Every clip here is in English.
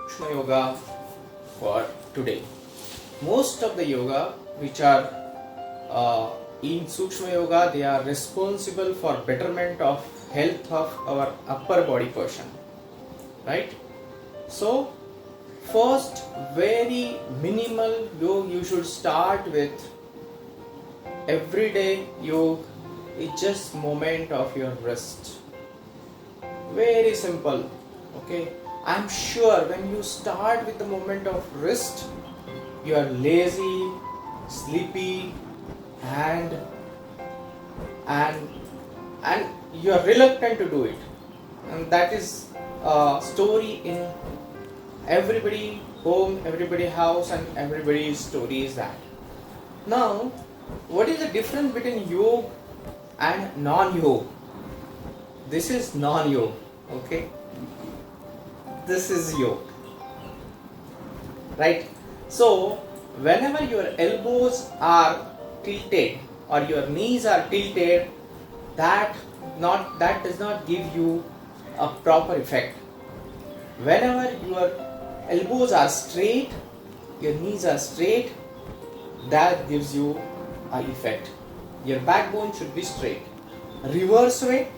Sukshma Yoga for today. Most of the yoga which are in Sukshma Yoga, they are responsible for betterment of health of our upper body portion, right? So first, very minimal yoga you should start with. Everyday yoga is just moment of your wrist. Very simple. Okay, I'm sure when you start with the movement of wrist, you are lazy, sleepy, and and and you are reluctant to do it. And that is a story in everybody home, everybody house, and everybody's story is that. Now, what is the difference between yoga and non-yoga? This is non-yoga. Okay, this is yoga, right? So whenever your elbows are tilted or your knees are tilted, that does not give you a proper effect. Whenever your elbows are straight, your knees are straight, that gives you a effect. Your backbone should be straight. Reverse way,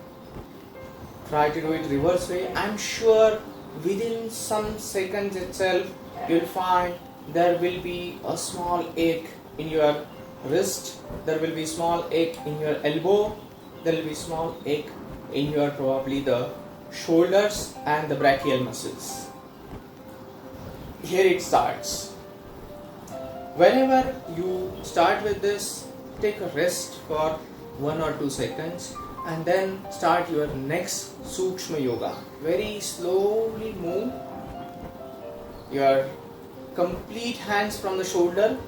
try to do it reverse way. I'm sure within some seconds itself you'll find there will be a small ache in your wrist, there will be small ache in your elbow, there will be small ache in your probably the shoulders and the brachial muscles. Here it starts. Whenever you start with this, take a rest for 1 or 2 seconds and then start your next Sukshma Yoga. Very slowly move your complete hands from the shoulder,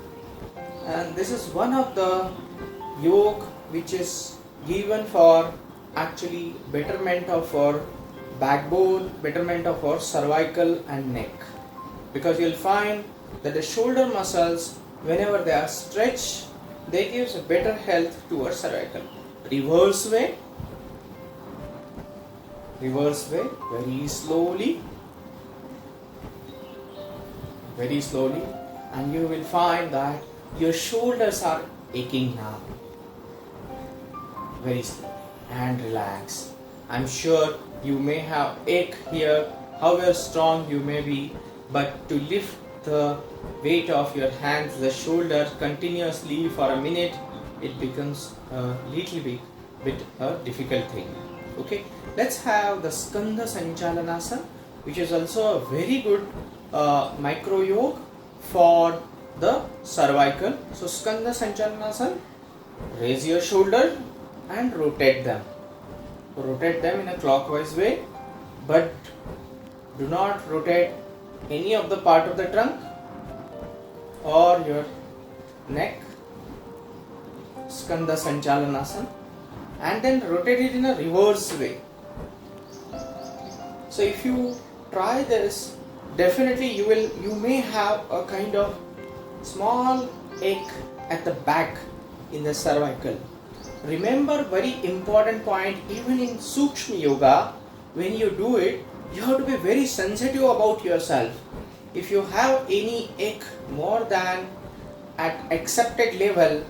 and this is one of the yoga which is given for actually betterment of our backbone, betterment of our cervical and neck, because you'll find that the shoulder muscles, whenever they are stretched, they gives a better health to our cervical. Reverse way, very slowly, and you will find that your shoulders are aching now. Very slowly and relax. I'm sure you may have ache here, however strong you may be, but to lift the weight of your hands, the shoulder continuously for a minute, it becomes a little bit a difficult thing. Okay, let's have the Skandha Sanchalanasana, which is also a very good micro yoga for the cervical. So Skandha Sanchalanasana, raise your shoulder and rotate them in a clockwise way, but do not rotate any of the part of the trunk or your neck. Skandha Sanchalanasana, and then rotate it in a reverse way. So if you try this, definitely you may have a kind of small ache at the back in the cervical. Remember, very important point, even in Sukshma Yoga, when you do it, you have to be very sensitive about yourself. If you have any ache more than at accepted level,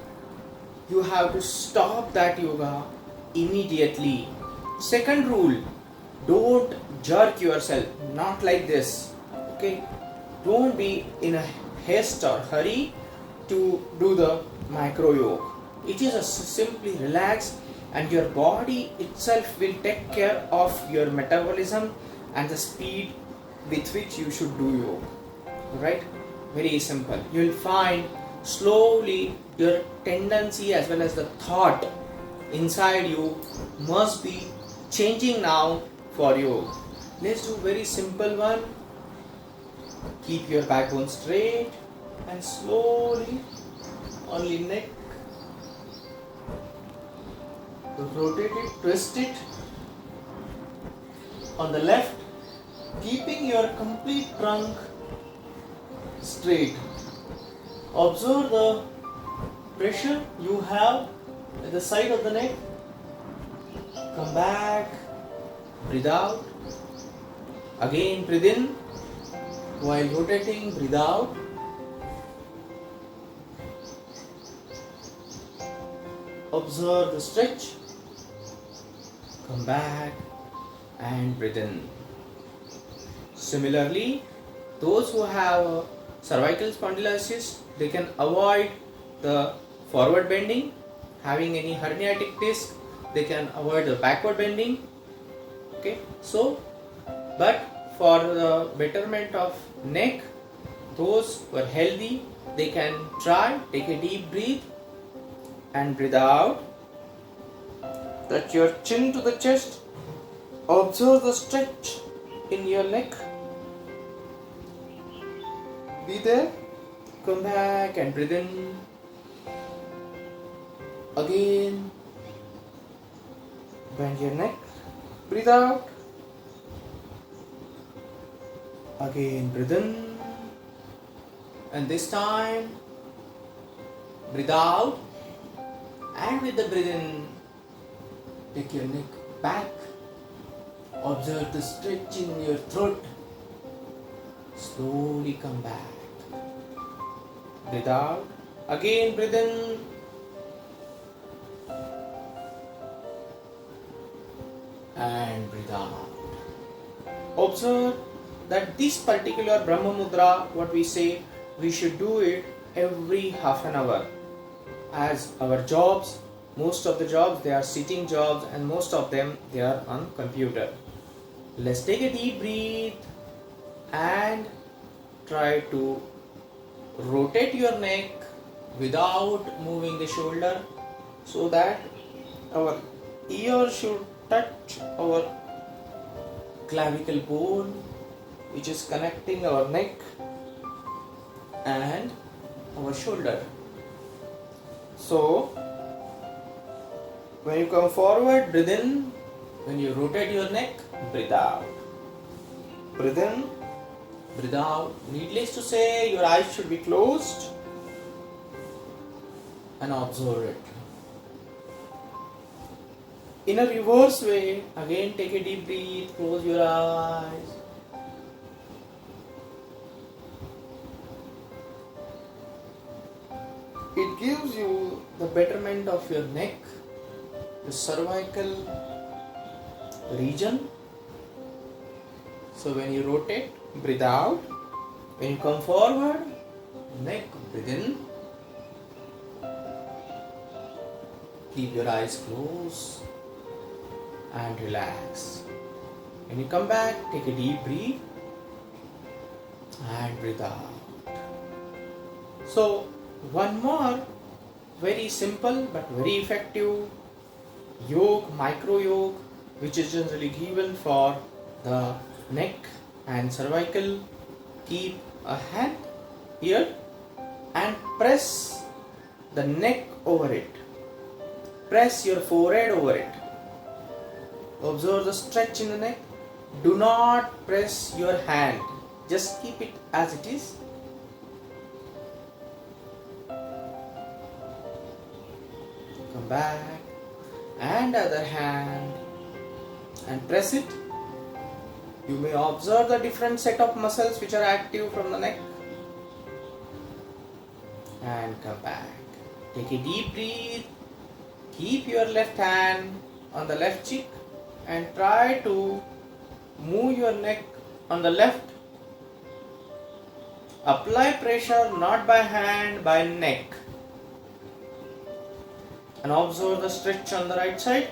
you have to stop that yoga immediately. Second rule, don't jerk yourself, not like this. Okay, don't be in a haste or hurry to do the micro yoga. It is a simply relax, and your body itself will take care of your metabolism and the speed with which you should do yoga. Right? Very simple. You will find slowly your tendency as well as the thought inside you must be changing now for yoga. Let's do very simple one. Keep your backbone straight and slowly, only neck, rotate it, twist it. On the left, keeping your complete trunk straight. Observe the pressure you have at the side of the neck. Come back, breathe out. Again, breathe in While rotating, breathe out. Observe the stretch. Come back and breathe in. Similarly, those who have cervical spondylosis, they can avoid the forward bending. Having any herniatic disc, they can avoid the backward bending. Okay, so but for the betterment of neck, those who are healthy, they can try, take a deep breath and breathe out. Touch your chin to the chest. Observe the stretch in your neck. Be there. Come back and breathe in. Again. Bend your neck. Breathe out. Again, breathe in. And this time, breathe out. And with the breathe in, take your neck back. Observe the stretch in your throat. Slowly come back. Breathe out. Again, breathe in. And breathe out. Observe that this particular Brahma Mudra, what we say, we should do it every half an hour. As our jobs, most of the jobs, they are sitting jobs, and most of them, they are on computer. Let's take a deep breath and try to rotate your neck without moving the shoulder, so that our ear should touch our clavicle bone, which is connecting our neck and our shoulder. So when you come forward, breathe in. When you rotate your neck, breathe out. Breathe in, breathe out. Needless to say, your eyes should be closed and observe it. In a reverse way, again take a deep breath, close your eyes. It gives you the betterment of your neck, the cervical region. So when you rotate, breathe out. When you come forward, neck, breathe in. Keep your eyes closed and relax. When you come back, take a deep breath and breathe out. So one more very simple but very effective yoga, micro yoga, which is generally given for the neck and cervical. Keep a hand here and press the neck over it. Press your forehead over it. Observe the stretch in the neck. Do not press your hand. Just keep it as it is. Come back. And other hand. And press it. You may observe the different set of muscles which are active from the neck. And come back. Take a deep breath. Keep your left hand on the left cheek and try to move your neck on the left. Apply pressure not by hand, by neck. And observe the stretch on the right side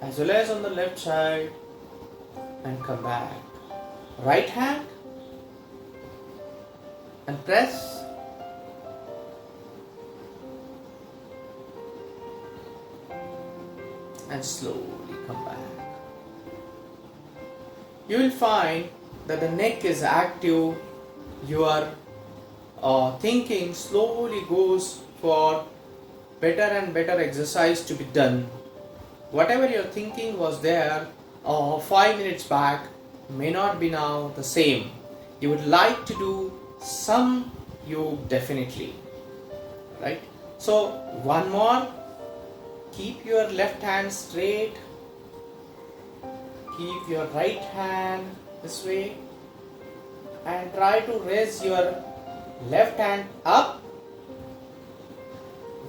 as well as on the left side. And come back. Right hand and press. And slowly come back. You will find that the neck is active. Your thinking slowly goes for better and better exercise to be done. Whatever your thinking was there 5 minutes back may not be now the same. You would like to do some yoga definitely. Right? So one more. Keep your left hand straight. Keep your right hand this way. and try to raise your left hand up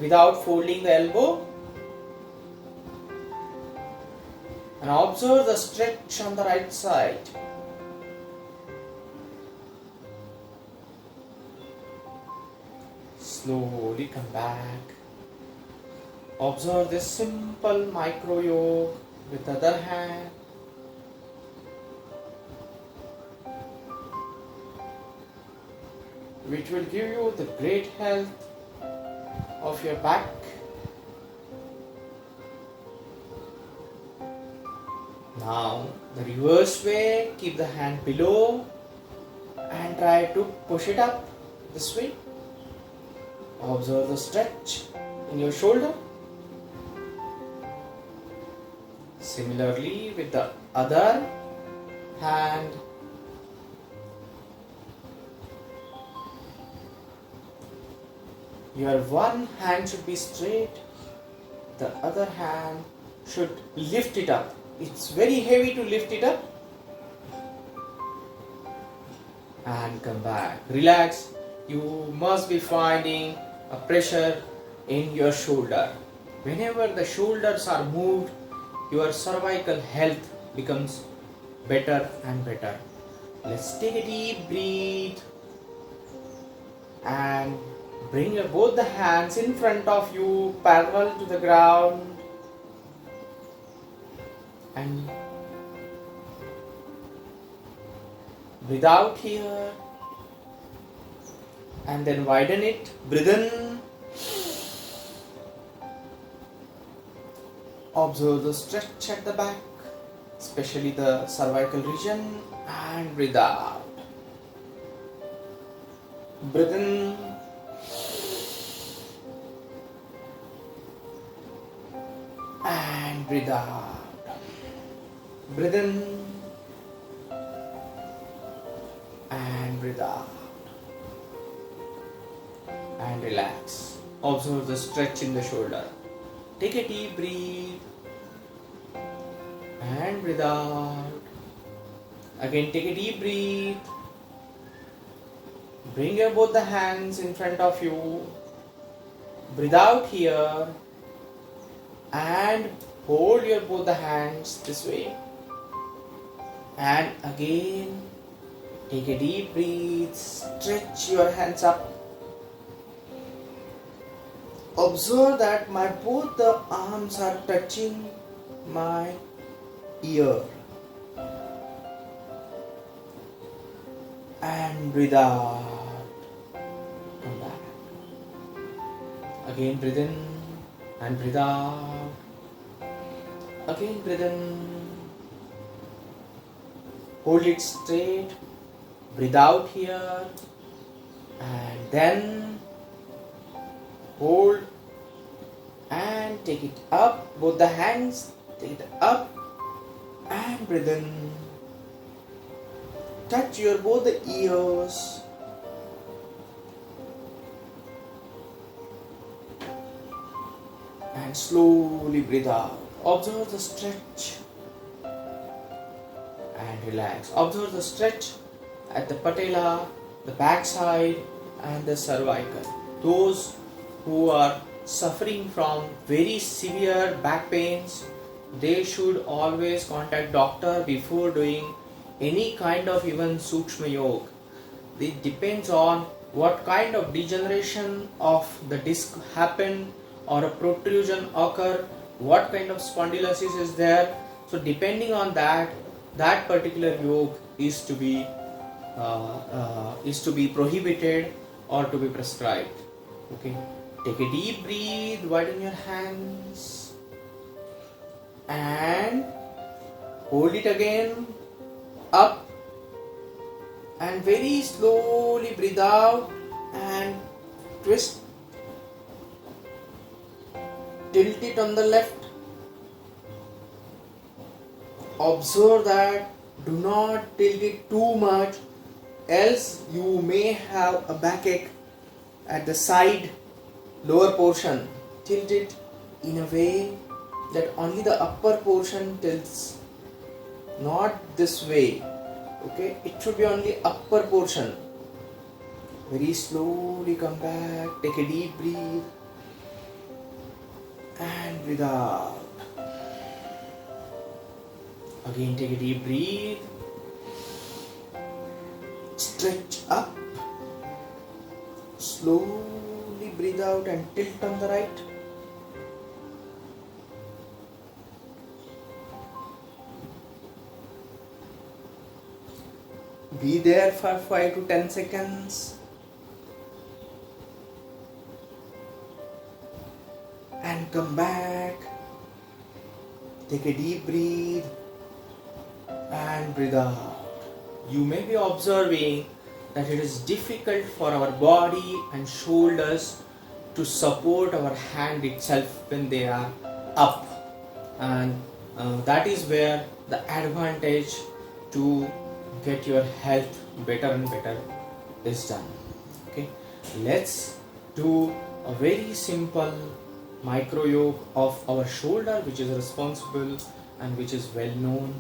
without folding the elbow, and observe the stretch on the right side. Slowly come back. Observe this simple micro yoga with the other hand. Which will give you the great health of your back. Now the reverse way, keep the hand below and try to push it up this way. Observe the stretch in your shoulder. Similarly with the other hand. Your one hand should be straight, the other hand should lift it up. It's very heavy to lift it up. And come back. Relax. You must be finding a pressure in your shoulder. Whenever the shoulders are moved, your cervical health becomes better and better. Let's take a deep breath and bring both the hands in front of you, parallel to the ground, and breathe out here and then widen it. Breathe in. Observe the stretch at the back, especially the cervical region, and breathe out. Breathe in. And breathe out. Breathe in. And breathe out. And relax. Observe the stretch in the shoulder. Take a deep breath. And breathe out. Again, take a deep breath. Bring your both the hands in front of you. Breathe out here. And hold your both the hands this way. And again, take a deep breath. Stretch your hands up. Observe that my both the arms are touching my ear. And breathe out. Come back. Again, breathe in and breathe out. Again, breathe in. Hold it straight. Breathe out here. And then hold and take it up. Both the hands, take it up and breathe in. Touch your both the ears. And slowly breathe out. Observe the stretch and relax. Observe the stretch at the patella, the backside and the cervical. Those who are suffering from very severe back pains, they should always contact doctor before doing any kind of even Sukshma Yoga. It depends on what kind of degeneration of the disc happened or a protrusion occur, what kind of spondylosis is there. So depending on that particular yoga is to be prohibited or to be prescribed. Okay, take a deep breath, widen your hands and hold it again up and very slowly breathe out and twist. Tilt it on the left. Observe that do not tilt it too much, else you may have a backache at the side lower portion. Tilt it in a way that only the upper portion tilts, not this way. Okay, it should be on the upper portion. Very slowly come back, take a deep breath and breathe out. Again take a deep breath, stretch up, slowly breathe out and tilt on the right. Be there for 5 to 10 seconds and come back. Take a deep breath and breathe out. You may be observing that it is difficult for our body and shoulders to support our hand itself when they are up, and that is where the advantage to get your health better and better is done. Okay, let's do a very simple micro yoga of our shoulder, which is responsible and which is well known,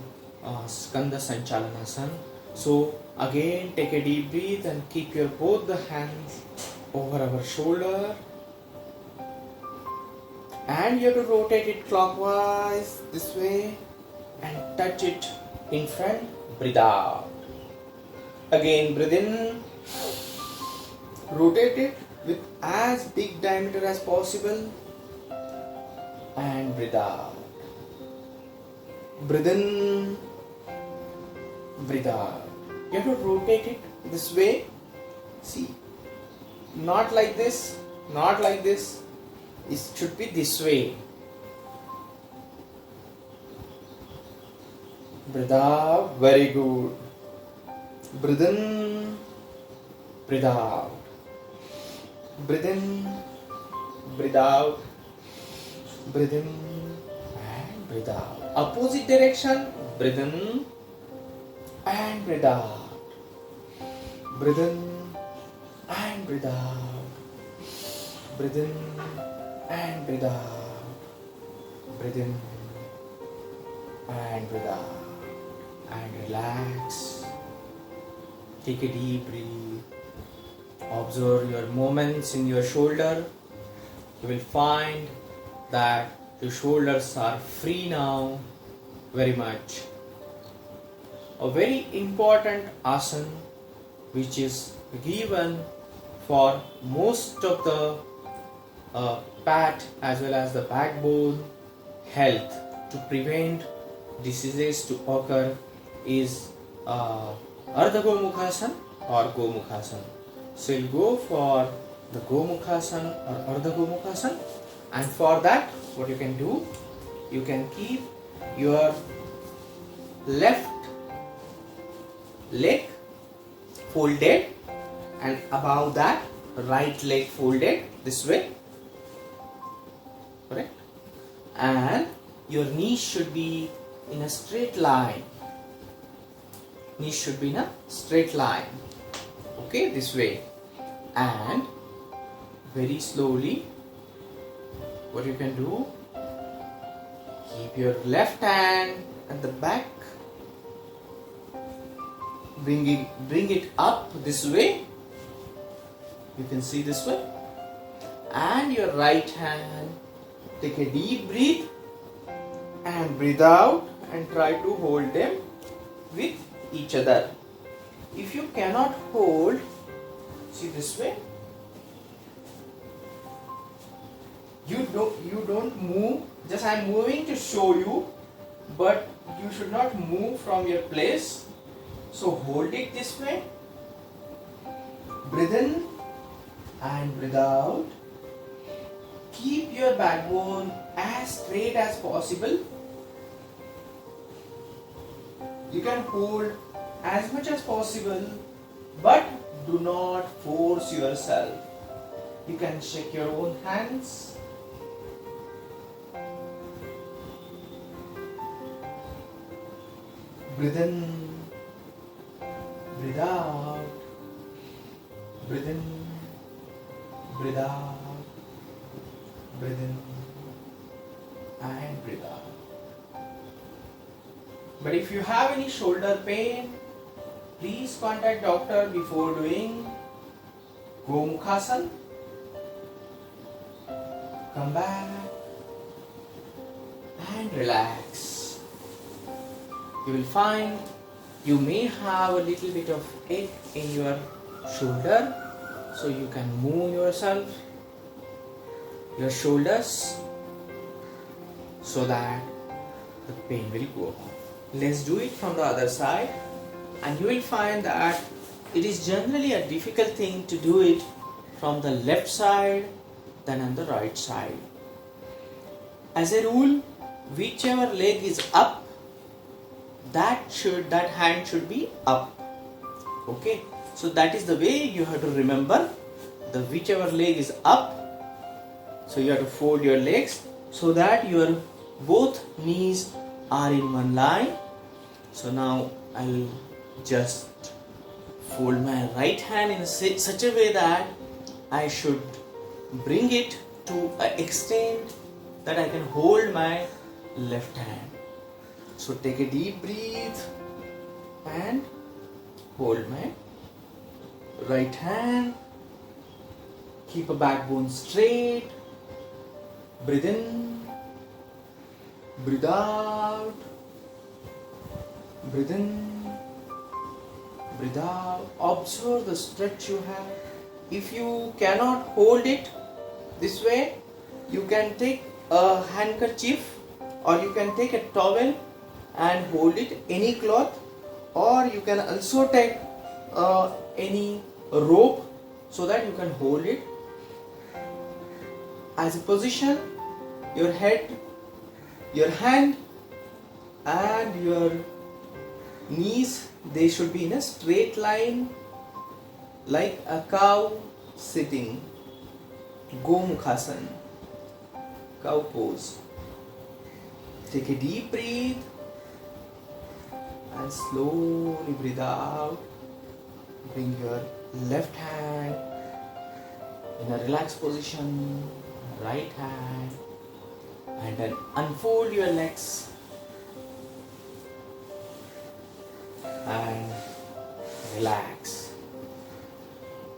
Skanda Sanchalanasana. So again take a deep breath and keep your both the hands over our shoulder, and you have to rotate it clockwise this way and touch it in front. Breathe out. Again breathe in, rotate it with as big diameter as possible and breathe out. Breathe in, breathe out. You have to rotate it this way. See, not like this, not like this. It should be this way. Breathe out. Very good. Breathe in, breathe out. Breathe in, breathe out. Breathe in and breathe out. Opposite direction. Breathe in and breathe out. Breathe in and breathe out. Breathe in and breathe out. Breathe in and breathe out. And relax. Take a deep breath. Observe your movements in your shoulder. You will find that your shoulders are free now, very much. A very important asana which is given for most of the pat as well as the backbone health to prevent diseases to occur is Ardha Gomukhasana or Gomukhasana. So you'll go for the Gomukhasana or Ardha Gomukhasana, and for that what you can do, you can keep your left leg folded and above that right leg folded this way, correct, and your knees should be in a straight line. Knees should be in a straight line, okay, this way. And very slowly what you can do, keep your left hand at the back, bring it up this way, you can see this way, and your right hand, take a deep breath and breathe out and try to hold them with each other. If you cannot hold, see this way, you don't move, just I am moving to show you, but you should not move from your place. So hold it this way, breathe in and breathe out. Keep your backbone as straight as possible. You can hold as much as possible, but do not force yourself. You can shake your own hands. Breathe in, breathe out, breathe in, breathe out, breathe in and breathe out. But if you have any shoulder pain, Please contact doctor before doing Gomukhasana. Come back and relax. You will find you may have a little bit of ache in your shoulder, so you can move yourself, your shoulders, so that the pain will go off. Let's do it from the other side, and you will find that it is generally a difficult thing to do it from the left side than on the right side. As a rule, whichever leg is up, that hand should be up. Okay, so that is the way you have to remember. The whichever leg is up, so you have to fold your legs so that your both knees are in one line. So now I'll just fold my right hand in such a way that I should bring it to an extent that I can hold my left hand. So take a deep breath and hold my right hand. Keep a backbone straight. Breathe in, breathe out, breathe in, breathe out. Observe the stretch you have. If you cannot hold it this way, you can take a handkerchief or you can take a towel and hold it, any cloth, or you can also take any rope so that you can hold it. As a position, your head, your hand and your knees, they should be in a straight line like a cow sitting. Gomukhasana, cow pose. Take a deep breath and slowly breathe out. Bring your left hand in a relaxed position, right hand, and then unfold your legs and relax.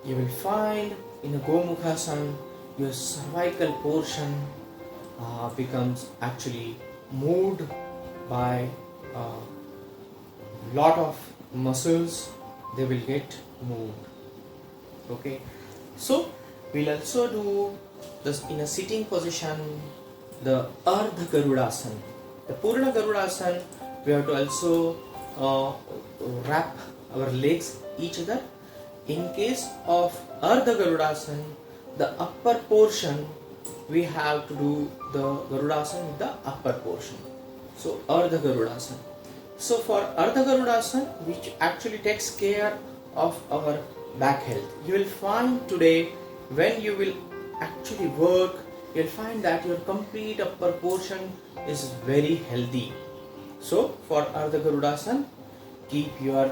You will find in a Gomukhasana your cervical portion becomes actually moved by a lot of muscles. They will get moved. Okay, so we'll also do this in a sitting position, the Ardha Garudasana. The Purna Garudasana, we have to also wrap our legs each other. In case of Ardha Garudasana, the upper portion, we have to do the Garudasana with the upper portion. So Ardha Garudasana. So for Ardha Garudasana, which actually takes care of our back health, you will find today when you will actually work, you will find that your complete upper portion is very healthy. So for Ardha Garudasana, keep your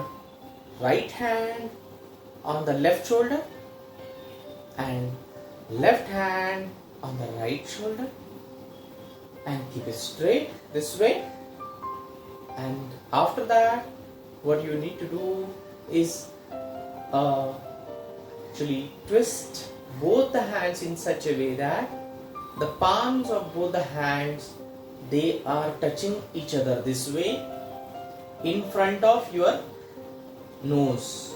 right hand on the left shoulder and left hand on the right shoulder, and keep it straight this way. And after that, what you need to do is actually twist both the hands in such a way that the palms of both the hands, they are touching each other this way in front of your nose.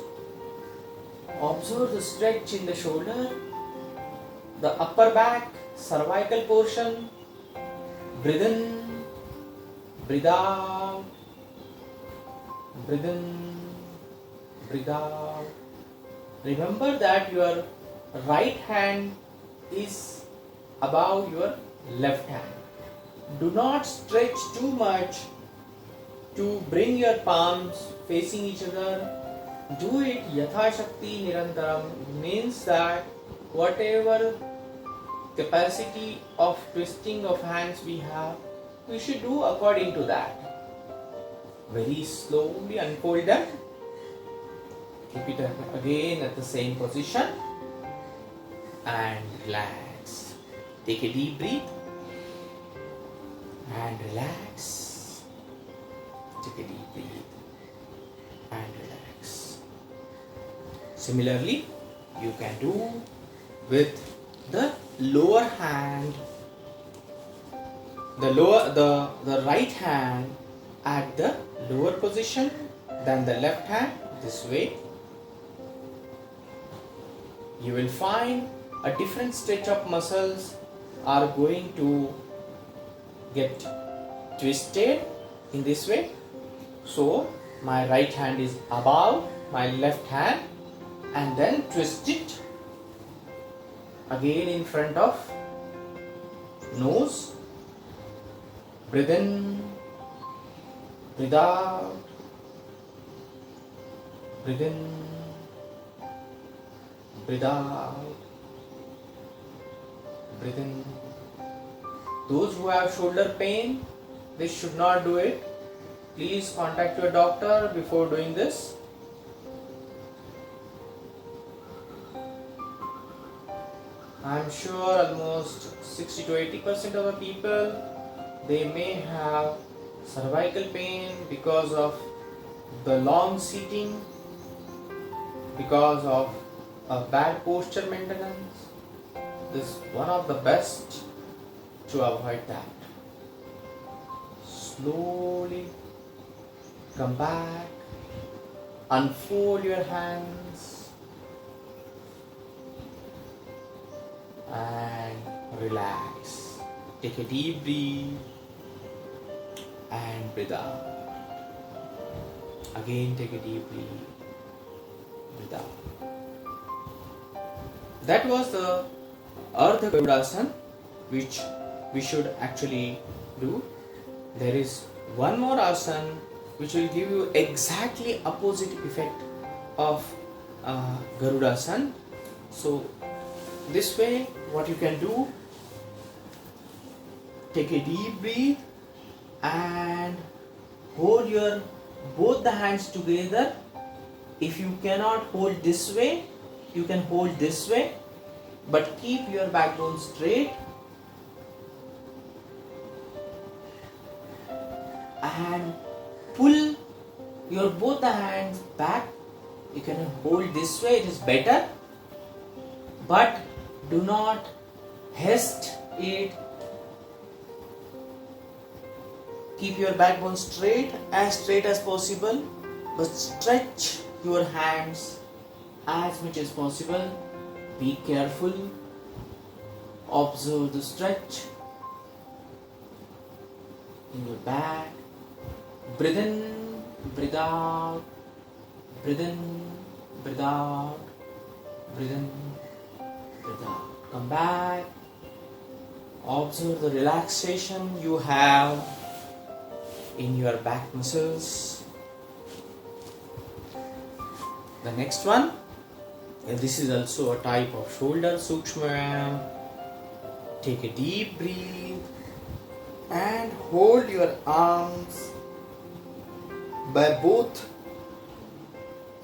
Observe the stretch in the shoulder, the upper back, cervical portion. Breathe in, breathe out, breathe in, breathe out. Remember that your right hand is above your left hand. Do not stretch too much to bring your palms facing each other. Do it yatha shakti nirantaram. Means that whatever capacity of twisting of hands we have, we should do according to that. Very slowly unfold them. Keep it again at the same position and relax. Take a deep breath and relax. Take a deep breath and relax. Similarly, you can do with the lower hand, the right hand at the lower position than the left hand. This way you will find a different stretch of muscles are going to get twisted in this way. So my right hand is above my left hand, and then twist it again in front of nose. Breathe in, breathe out, breathe in, breathe out, breathe in. Those who have shoulder pain, they should not do it. Please contact your doctor before doing this. I am sure almost 60 to 80% of the people, they may have cervical pain because of the long sitting, because of a bad posture maintenance. This is one of the best to avoid that. Slowly come back, unfold your hands and relax. Take a deep breath and breathe out. Again take a deep breath, breathe out. That was the Ardha Garudasana which we should actually do. There is one more asana which will give you exactly opposite effect of Garudasana. So this way what you can do, take a deep breath and hold your both the hands together. If you cannot hold this way, you can hold this way, but keep your backbone straight and pull your both the hands back. You can hold this way, it is better, but do not hesitate. Keep your backbone straight as possible, but stretch your hands as much as possible. Be careful. Observe the stretch in your back. Breathe in, breathe out, breathe in, breathe out, breathe in, breathe out. Come back. Observe the relaxation you have in your back muscles. The next one, and this is also a type of shoulder Sukshma. Take a deep breath and hold your arms by both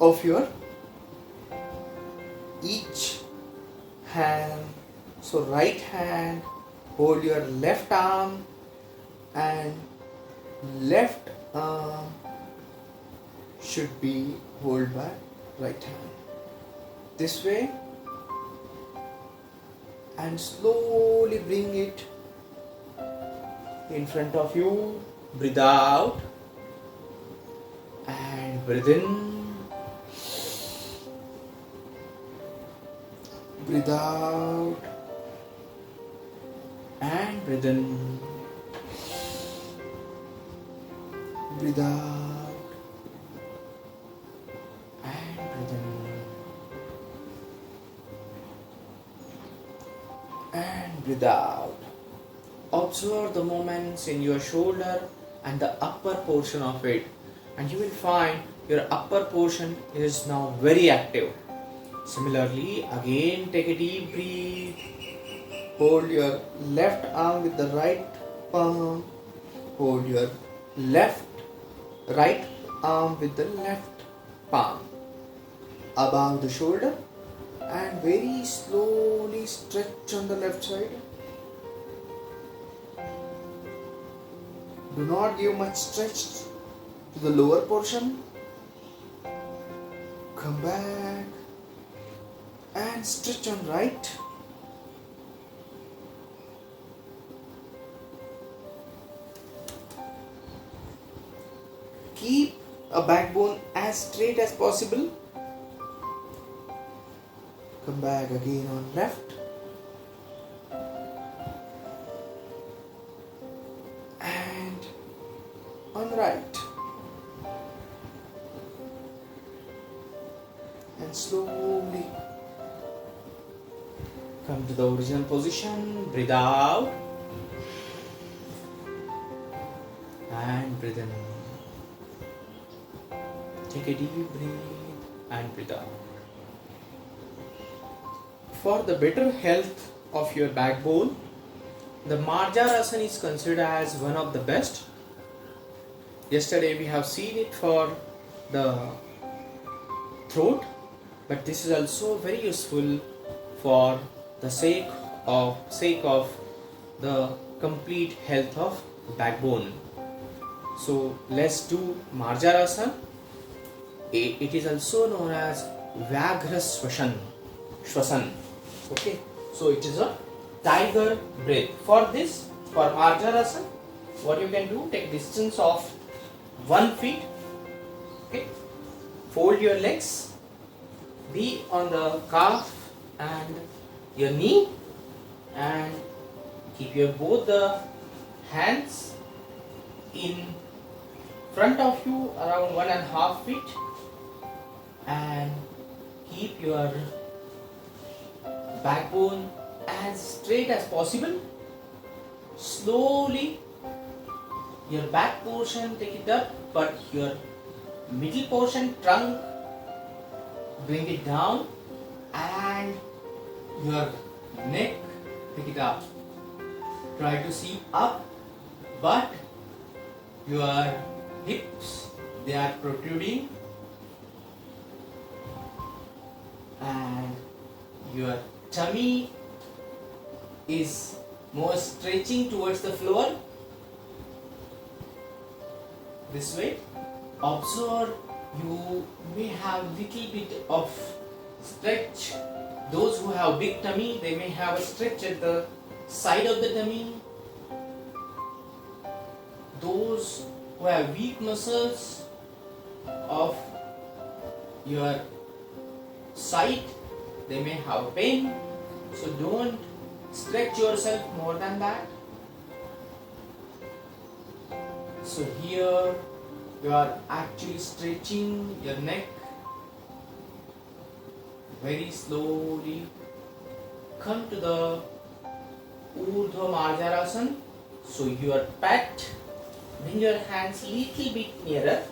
of your each hand. So right hand, hold your left arm, and left arm should be held by right hand. This way, and slowly bring it in front of you. Breathe out and breathe in. Breathe out and breathe in. Breathe out and breathe in. And breathe out. Observe the movements in your shoulder and the upper portion of it, and you will find your upper portion is now very active. Similarly, again take a deep breath. Hold your left arm with the right palm. Hold your right arm with the left palm above the shoulder, and very slowly stretch on the left side. Do not give much stretch to the lower portion. Come back and stretch on right. Keep a backbone as straight as possible. Come back again on left. And on right. And slowly come to the original position. Breathe out. And breathe in. Take a deep breath and breathe out. For the better health of your backbone, the Marjarasana is considered as one of the best. Yesterday we have seen it for the throat, but this is also very useful for the sake of the complete health of backbone. So let's do Marjarasana. It is also known as Vyaghra Shwasan. Okay, so it is a tiger breath. For this, for Marjarasana, what you can do, take distance of 1 feet. Okay, fold your legs, be on the calf and your knee, and keep your both the hands in front of you around 1.5 feet, and keep your backbone as straight as possible. Slowly your back portion take it up, but your middle portion, trunk, bring it down, and your neck pick it up. Try to see up, but your hips, they are protruding, and your tummy is more stretching towards the floor. This way, observe, you may have little bit of stretch. Those who have big tummy, they may have a stretch at the side of the tummy. Those who have weak muscles of your side, they may have pain. So don't stretch yourself more than that. So here you are actually stretching your neck. Very slowly come to the Urdhva Marjarasana. So your pat, bring your hands little bit nearer.